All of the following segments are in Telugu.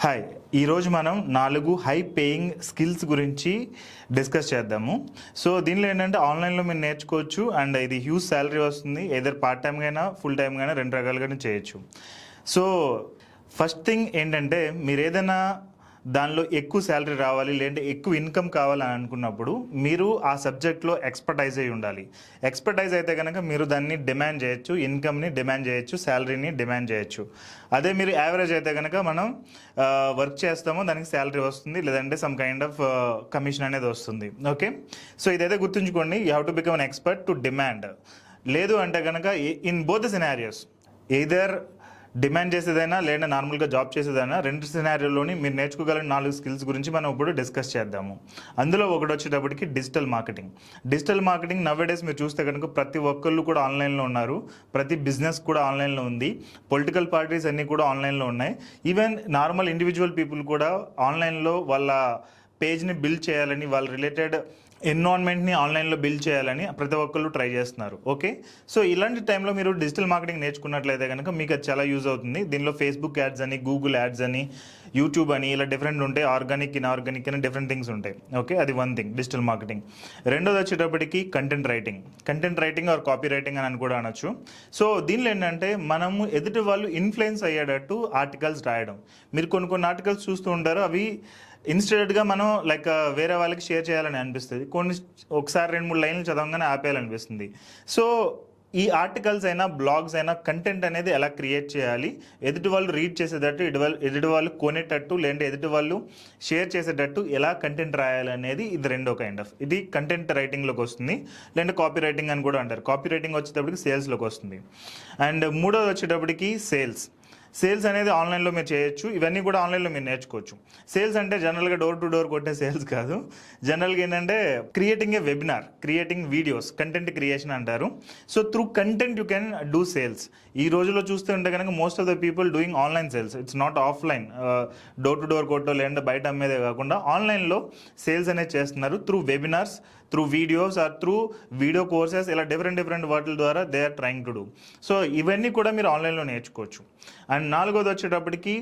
హాయ్, ఈరోజు మనం 4 హై పేయింగ్ స్కిల్స్ గురించి డిస్కస్ చేద్దాము. సో దీనిలో ఏంటంటే ఆన్లైన్లో మీరు నేర్చుకోవచ్చు అండ్ ఇది హ్యూజ్ శాలరీ వస్తుంది. ఏదర్ పార్ట్ టైమ్గా అయినా ఫుల్ టైమ్గా అయినా 2 రకాలుగానే చేయొచ్చు. సో ఫస్ట్ థింగ్ ఏంటంటే మీరు ఏదైనా దానిలో ఎక్కువ శాలరీ రావాలి లేదంటే ఎక్కువ ఇన్కమ్ కావాలని అనుకున్నప్పుడు మీరు ఆ సబ్జెక్ట్లో ఎక్స్పర్టైజ్ అయి ఉండాలి. ఎక్స్పర్టైజ్ అయితే కనుక మీరు దాన్ని డిమాండ్ చేయొచ్చు, ఇన్కమ్ని డిమాండ్ చేయొచ్చు, శాలరీని డిమాండ్ చేయొచ్చు. అదే మీరు యావరేజ్ అయితే కనుక మనం వర్క్ చేస్తామో దానికి శాలరీ వస్తుంది, లేదంటే సమ్ కైండ్ ఆఫ్ కమిషన్ అనేది వస్తుంది. ఓకే, సో ఇదైతే గుర్తుంచుకోండి. You have to become an expert to demand. లేదు అంటే కనుక in both the scenarios either demand చేసేదైనా లేదా నార్మల్గా జాబ్ చేసేదైనా 2 సినారియోలోని మీరు నేర్చుకోగలిగిన 4 స్కిల్స్ గురించి మనం ఇప్పుడు డిస్కస్ చేద్దాము. అందులో ఒకటి వచ్చేటప్పటికి digital marketing. Digital marketing nowadays మీరు చూస్తే కనుక ప్రతి ఒక్కళ్ళు కూడా ఆన్లైన్లో ఉన్నారు, ప్రతి బిజినెస్ కూడా ఆన్లైన్లో ఉంది, పొలిటికల్ పార్టీస్ అన్నీ కూడా ఆన్లైన్లో ఉన్నాయి. ఈవెన్ నార్మల్ ఇండివిజువల్ పీపుల్ కూడా ఆన్లైన్లో వాళ్ళ పేజ్ని బిల్డ్ చేయాలని, వాళ్ళ రిలేటెడ్ ఎన్విరాన్మెంట్ని ఆన్లైన్లో బిల్డ్ చేయాలని ప్రతి ఒక్కళ్ళు ట్రై చేస్తున్నారు. ఓకే, సో ఇలాంటి టైంలో మీరు డిజిటల్ మార్కెటింగ్ నేర్చుకున్నట్లయితే కనుక మీకు అది చాలా యూజ్ అవుతుంది. దీనిలో ఫేస్బుక్ యాడ్స్ అని, గూగుల్ యాడ్స్ అని, యూట్యూబ్ అని ఇలా డిఫరెంట్ ఉంటాయి. ఆర్గానిక్, ఇన్ఆర్గానిక్ అని డిఫరెంట్ థింగ్స్ ఉంటాయి. ఓకే, అది వన్ థింగ్ డిజిటల్ మార్కెటింగ్. రెండోది వచ్చేటప్పటికి content writing or copy writing అని కూడా అనొచ్చు. సో దీనిలో ఏంటంటే మనము ఎదుటి వాళ్ళు ఇన్ఫ్లుయెన్స్ అయ్యేటట్టు ఆర్టికల్స్ రాయడం. మీరు కొన్ని ఆర్టికల్స్ చూస్తూ ఉంటారు, అవి ఇన్స్టెంట్గా మనం లైక్ వేరే వాళ్ళకి షేర్ చేయాలని అనిపిస్తుంది, ఒకసారి 2-3 లైన్లు చదవగానే ఆపేయాలనిపిస్తుంది. సో ఈ ఆర్టికల్స్ అయినా బ్లాగ్స్ అయినా కంటెంట్ అనేది ఎలా క్రియేట్ చేయాలి, ఎదుటి వాళ్ళు రీడ్ చేసేటట్టు, ఎదుటి వాళ్ళు కొనేటట్టు లేదంటే ఎదుటి వాళ్ళు షేర్ చేసేటట్టు ఎలా కంటెంట్ రాయాలి అనేది ఇది రెండో కైండ్ ఆఫ్, ఇది కంటెంట్ రైటింగ్లోకి వస్తుంది. లేదంటే కాపీ రైటింగ్ అని కూడా అంటారు. కాపీ రైటింగ్ వచ్చేటప్పటికి సేల్స్లోకి వస్తుంది. అండ్ మూడోది వచ్చేటప్పటికి సేల్స్ అనేది ఆన్లైన్లో మీరు చేయొచ్చు. ఇవన్నీ కూడా ఆన్లైన్లో మీరు నేర్చుకోవచ్చు. సేల్స్ అంటే జనరల్గా డోర్ టు డోర్ కొట్టే సేల్స్ కాదు. జనరల్గా ఏంటంటే creating a webinar, creating videos, content creation అంటారు. So through content you can do sales. ఈ రోజుల్లో చూస్తూ ఉంటే కనుక most of the people doing online sales. It's not offline, door to door కొట్టో లేదంటే బయట అమ్మేదే కాకుండా ఆన్లైన్లో సేల్స్ అనేది చేస్తున్నారు. Through webinars, through videos or through video courses, ఇలా డిఫరెంట్ వాటి ద్వారా they are trying to do. So ఇవన్నీ కూడా మీరు ఆన్లైన్లో నేర్చుకోవచ్చు. అండ్ నాలుగోది వచ్చేటప్పటికి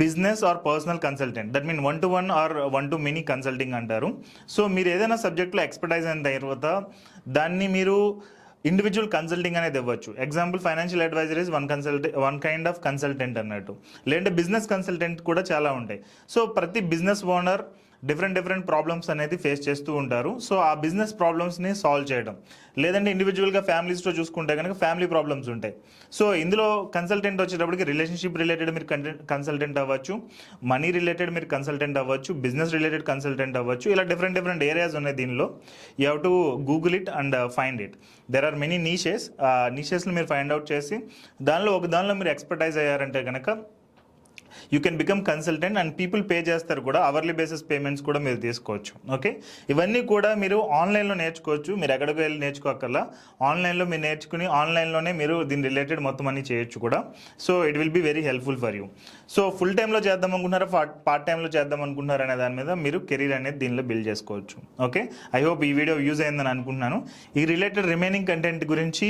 business or personal consultant. That mean 1-to-1 or 1-to-many consulting అంటారు. సో మీరు ఏదైనా సబ్జెక్ట్లో ఎక్స్పర్టైజ్ అయిన తర్వాత దాన్ని మీరు ఇండివిజువల్ కన్సల్టింగ్ అనేది ఇవ్వచ్చు. Example financial adviser is one kind of consultant అన్నట్టు. లేదంటే బిజినెస్ కన్సల్టెంట్ కూడా చాలా ఉంటాయి. సో ప్రతి బిజినెస్ ఓనర్ డిఫరెంట్ ప్రాబ్లమ్స్ అనేది ఫేస్ చేస్తూ ఉంటారు. సో ఆ బిజినెస్ ప్రాబ్లమ్స్ని సాల్వ్ చేయడం, లేదంటే ఇండివిజువల్గా ఫ్యామిలీస్లో చూసుకుంటే కనుక ఫ్యామిలీ ప్రాబ్లమ్స్ ఉంటాయి. సో ఇందులో కన్సల్టెంట్ వచ్చేటప్పటికి రిలేషన్షిప్ రిలేటెడ్ మీరు కన్సల్టెంట్ అవ్వచ్చు, మనీ రిలేటెడ్ మీరు కన్సల్టెంట్ అవ్వచ్చు, బిజినెస్ రిలేటెడ్ కన్సల్టెంట్ అవ్వచ్చు. ఇలా డిఫరెంట్ ఏరియాస్ ఉన్నాయి దీనిలో. You have to Google it and find it. There are many నీషెస్ని మీరు ఫైండ్ అవుట్ చేసి దానిలో మీరు ఎక్స్పర్టైజ్ అయ్యారంటే కనుక you can become consultant and people pay చేస్తారు కూడా. అవర్లీ బేసిస్ పేమెంట్స్ కూడా మీరు తీసుకోవచ్చు. ఓకే, ఇవన్నీ కూడా మీరు ఆన్లైన్లో నేర్చుకోవచ్చు. మీరు ఎక్కడికి వెళ్ళి నేర్చుకోకల్లా ఆన్లైన్లో మీరు నేర్చుకుని ఆన్లైన్లోనే మీరు దీని రిలేటెడ్ మొత్తం అన్ని చేయొచ్చు కూడా. So it will be very helpful for you. So full టైంలో చేద్దాం అనుకుంటున్నారా, పార్ట్ టైంలో చేద్దాం అనుకుంటున్నారా అనే దాని మీద మీరు కెరీర్ అనేది దీనిలో బిల్డ్ చేసుకోవచ్చు. ఓకే, ఐ హోప్ ఈ వీడియో యూజ్ అయిందని అనుకుంటున్నాను. ఈ రిలేటెడ్ రిమైనింగ్ కంటెంట్ గురించి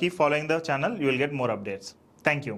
keep following the channel, you will get more updates. Thank you.